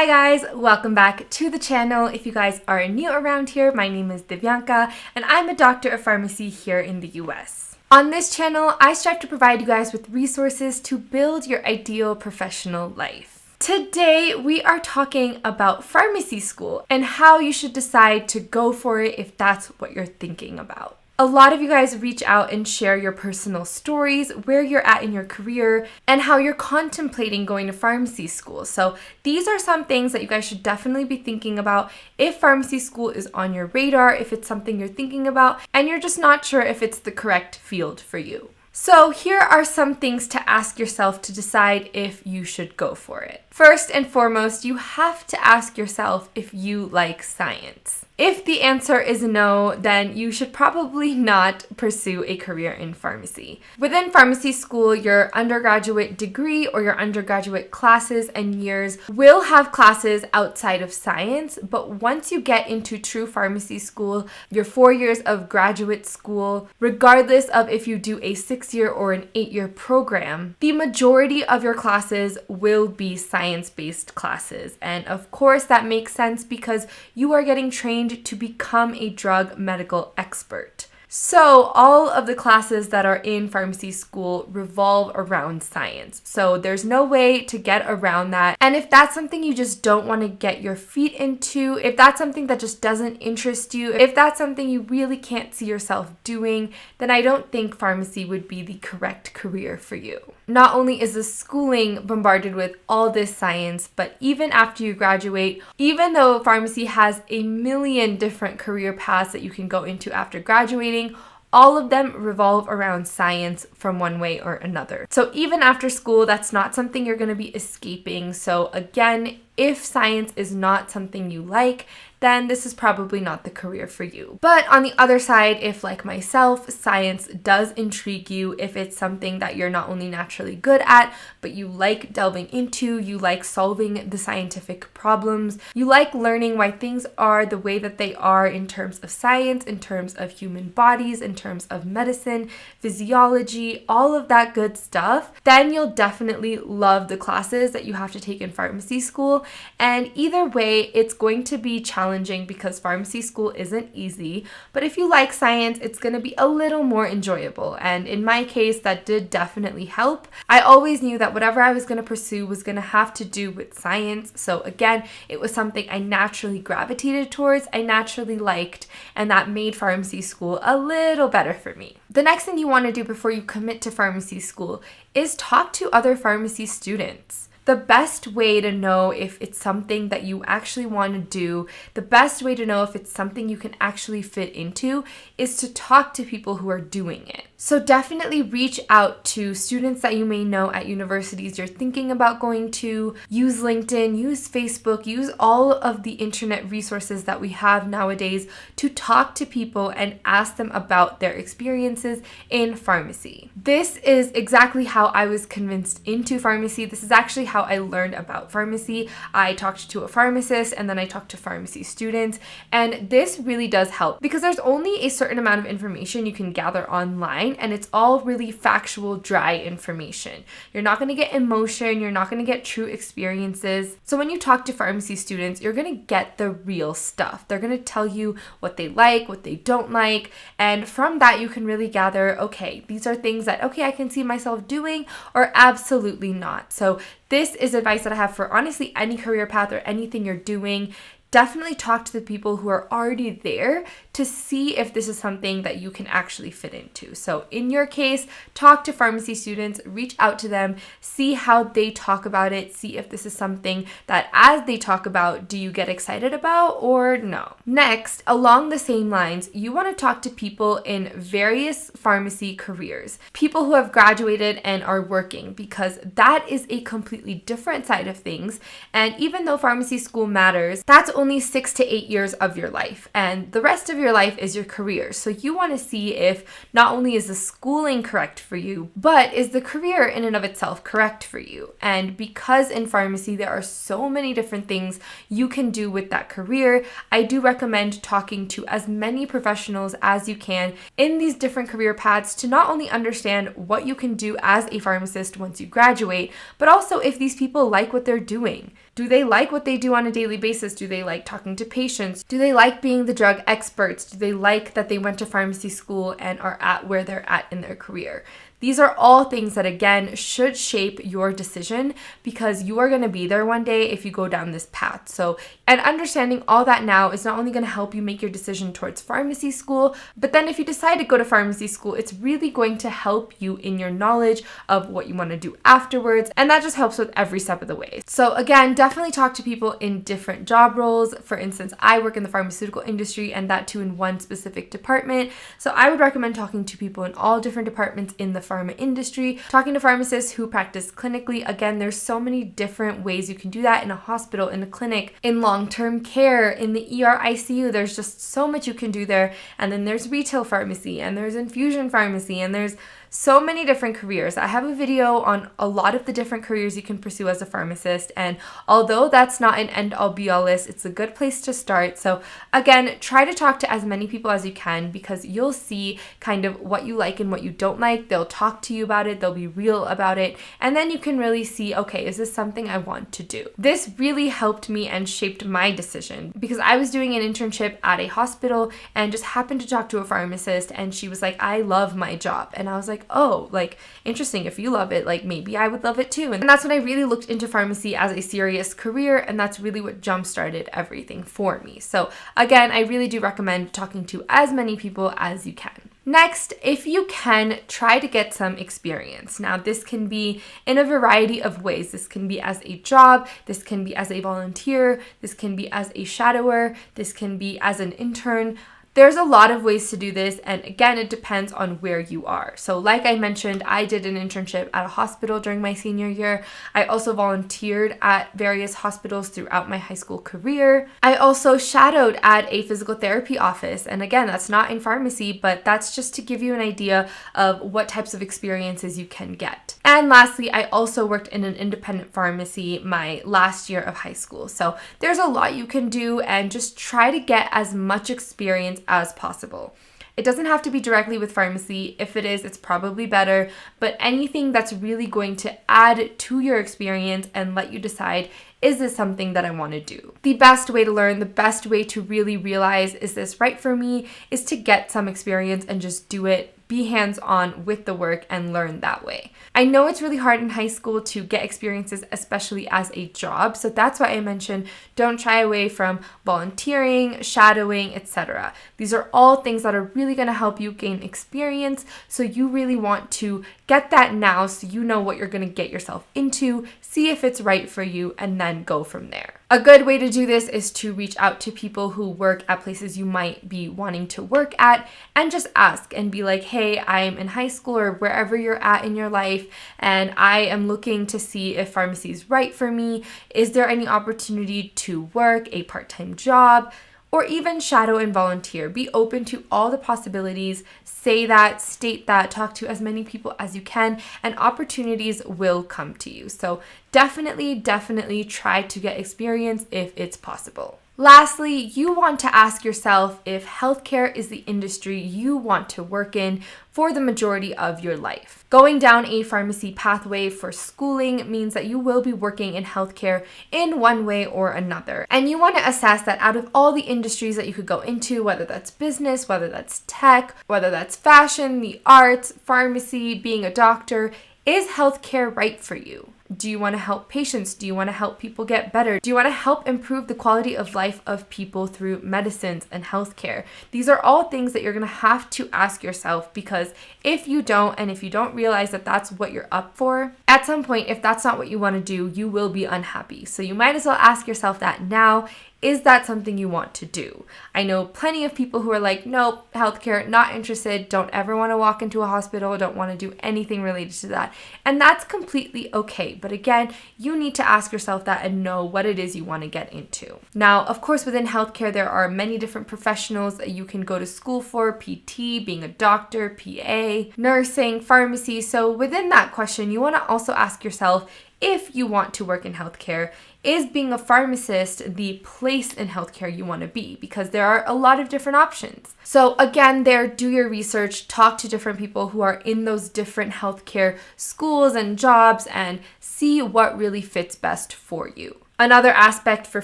Hi guys, welcome back to the channel. If you guys are new around here, my name is Divyanka and I'm a doctor of pharmacy here in the US. On this channel, I strive to provide you guys with resources to build your ideal professional life. Today, we are talking about pharmacy school and how you should decide to go for it if that's what you're thinking about. A lot of you guys reach out and share your personal stories, where you're at in your career, and how you're contemplating going to pharmacy school. So these are some things that you guys should definitely be thinking about if pharmacy school is on your radar, if it's something you're thinking about, and you're just not sure if it's the correct field for you. So here are some things to ask yourself to decide if you should go for it. First and foremost, you have to ask yourself if you like science. If the answer is no, then you should probably not pursue a career in pharmacy. Within pharmacy school, your undergraduate degree or your undergraduate classes and years will have classes outside of science, but once you get into true pharmacy school, your 4 years of graduate school, regardless of if you do a 6-year or an 8-year program, the majority of your classes will be science-based classes. And of course, that makes sense because you are getting trained to become a drug medical expert. So all of the classes that are in pharmacy school revolve around science. So there's no way to get around that. And if that's something you just don't want to get your feet into, if that's something that just doesn't interest you, if that's something you really can't see yourself doing, then I don't think pharmacy would be the correct career for you. Not only is the schooling bombarded with all this science, but even after you graduate, even though pharmacy has a million different career paths that you can go into after graduating, all of them revolve around science from one way or another. So even after school, that's not something you're going to be escaping. So again, if science is not something you like, then this is probably not the career for you. But on the other side, if like myself, science does intrigue you, if it's something that you're not only naturally good at, but you like delving into, you like solving the scientific problems, you like learning why things are the way that they are in terms of science, in terms of human bodies, in terms of medicine, physiology, all of that good stuff, then you'll definitely love the classes that you have to take in pharmacy school. And either way, it's going to be challenging because pharmacy school isn't easy, but if you like science, it's going to be a little more enjoyable. And in my case, that did definitely help. I always knew that whatever I was going to pursue was going to have to do with science. So again, it was something I naturally gravitated towards, I naturally liked, and that made pharmacy school a little better for me. The next thing you want to do before you commit to pharmacy school is talk to other pharmacy students. The best way to know if it's something that you actually want to do, the best way to know if it's something you can actually fit into is to talk to people who are doing it. So definitely reach out to students that you may know at universities you're thinking about going to. Use LinkedIn, use Facebook, use all of the internet resources that we have nowadays to talk to people and ask them about their experiences in pharmacy. This is exactly how I was convinced into pharmacy. This is actually how I learned about pharmacy. I talked to a pharmacist and then I talked to pharmacy students, and this really does help because there's only a certain amount of information you can gather online, and it's all really factual, dry information. You're not going to get emotion, you're not going to get true experiences. So when you talk to pharmacy students, you're going to get the real stuff. They're going to tell you what they like, what they don't like, and from that you can really gather, okay, these are things that, okay, I can see myself doing, or absolutely not. So this is advice that I have for honestly any career path or anything you're doing. Definitely talk to the people who are already there to see if this is something that you can actually fit into. So in your case, talk to pharmacy students, reach out to them, see how they talk about it, see if this is something that as they talk about, do you get excited about or no? Next, along the same lines, you want to talk to people in various pharmacy careers, people who have graduated and are working, because that is a completely different side of things. And even though pharmacy school matters, that's only only 6 to 8 years of your life, and the rest of your life is your career. So you want to see if not only is the schooling correct for you, but is the career in and of itself correct for you. And because in pharmacy there are so many different things you can do with that career, I do recommend talking to as many professionals as you can in these different career paths to not only understand what you can do as a pharmacist once you graduate, but also if these people like what they're doing. Do they like what they do on a daily basis? Do they like talking to patients? Do they like being the drug experts? Do they like that they went to pharmacy school and are at where they're at in their career? These are all things that, again, should shape your decision because you are going to be there one day if you go down this path. So, and understanding all that now is not only going to help you make your decision towards pharmacy school, but then if you decide to go to pharmacy school, it's really going to help you in your knowledge of what you want to do afterwards. And that just helps with every step of the way. So again, definitely talk to people in different job roles. For instance, I work in the pharmaceutical industry and that too in one specific department. So I would recommend talking to people in all different departments in the pharma industry, talking to pharmacists who practice clinically. Again, there's so many different ways you can do that in a hospital, in a clinic, in long-term care, in the ER ICU. There's just so much you can do there. And then there's retail pharmacy and there's infusion pharmacy and there's so many different careers. I have a video on a lot of the different careers you can pursue as a pharmacist, and although that's not an end-all be-all list, it's a good place to start. So again, try to talk to as many people as you can because you'll see kind of what you like and what you don't like. They'll talk to you about it, they'll be real about it, and then you can really see, okay, is this something I want to do? This really helped me and shaped my decision because I was doing an internship at a hospital and just happened to talk to a pharmacist, and she was like, I love my job. And I was like, oh, like, interesting. If you love it, like, maybe I would love it too. And that's when I really looked into pharmacy as a serious career, and that's really what jump-started everything for me. So again, I really do recommend talking to as many people as you can. Next, if you can, try to get some experience. Now, this can be in a variety of ways. This can be as a job, this can be as a volunteer, this can be as a shadower, this can be as an intern. There's a lot of ways to do this, and again, it depends on where you are. So like I mentioned, I did an internship at a hospital during my senior year. I also volunteered at various hospitals throughout my high school career. I also shadowed at a physical therapy office, and again, that's not in pharmacy, but that's just to give you an idea of what types of experiences you can get. And lastly, I also worked in an independent pharmacy my last year of high school. So there's a lot you can do, and just try to get as much experience as possible. It doesn't have to be directly with pharmacy. If it is, it's probably better, but anything that's really going to add to your experience and let you decide, is this something that I want to do? The best way to learn, the best way to really realize, is this right for me, is to get some experience and just do it. Be hands-on with the work and learn that way. I know it's really hard in high school to get experiences, especially as a job. So that's why I mentioned don't shy away from volunteering, shadowing, etc. These are all things that are really going to help you gain experience. So you really want to get that now so you know what you're going to get yourself into, see if it's right for you, and then go from there. A good way to do this is to reach out to people who work at places you might be wanting to work at and just ask and be like, hey, I'm in high school or wherever you're at in your life, and I am looking to see if pharmacy is right for me. Is there any opportunity to work a part-time job? Or even shadow and volunteer. Be open to all the possibilities. Say that, state that, talk to as many people as you can, and opportunities will come to you. So definitely try to get experience if it's possible. Lastly, you want to ask yourself if healthcare is the industry you want to work in for the majority of your life. Going down a pharmacy pathway for schooling means that you will be working in healthcare in one way or another. And you want to assess that out of all the industries that you could go into, whether that's business, whether that's tech, whether that's fashion, the arts, pharmacy, being a doctor, is healthcare right for you? Do you want to help patients? Do you want to help people get better? Do you want to help improve the quality of life of people through medicines and healthcare? These are all things that you're going to have to ask yourself, because if you don't, and if you don't realize that that's what you're up for, at some point, if that's not what you want to do, you will be unhappy. So you might as well ask yourself that now. Is that something you want to do? I know plenty of people who are like, nope, healthcare, not interested, don't ever want to walk into a hospital, don't want to do anything related to that. And that's completely okay. But again, you need to ask yourself that and know what it is you want to get into. Now, of course, within healthcare, there are many different professionals that you can go to school for: PT, being a doctor, PA, nursing, pharmacy. So within that question, you want to also ask yourself, if you want to work in healthcare, is being a pharmacist the place in healthcare you want to be? Because there are a lot of different options. So again, do your research, talk to different people who are in those different healthcare schools and jobs, and see what really fits best for you. Another aspect for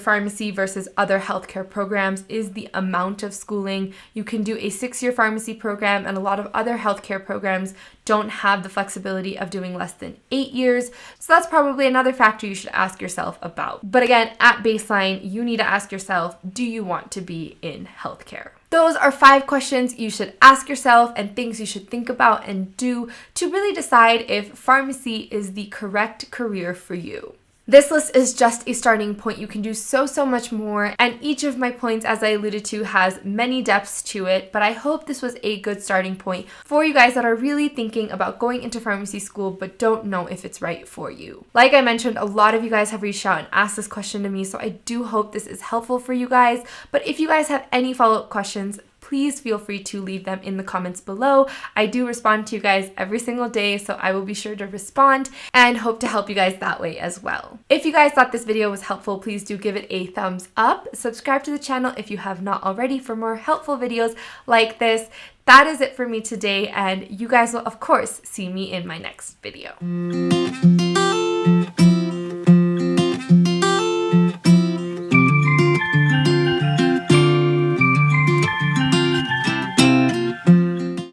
pharmacy versus other healthcare programs is the amount of schooling. You can do a 6-year pharmacy program, and a lot of other healthcare programs don't have the flexibility of doing less than 8 years. So that's probably another factor you should ask yourself about. But again, at baseline, you need to ask yourself, do you want to be in healthcare? Those are 5 questions you should ask yourself and things you should think about and do to really decide if pharmacy is the correct career for you. This list is just a starting point. You can do so much more, and each of my points, as I alluded to, has many depths to it, but I hope this was a good starting point for you guys that are really thinking about going into pharmacy school but don't know if it's right for you. Like I mentioned, a lot of you guys have reached out and asked this question to me, so I do hope this is helpful for you guys. But if you guys have any follow-up questions, please feel free to leave them in the comments below. I do respond to you guys every single day, so I will be sure to respond and hope to help you guys that way as well. If you guys thought this video was helpful, please do give it a thumbs up. Subscribe to the channel if you have not already for more helpful videos like this. That is it for me today, and you guys will, of course, see me in my next video.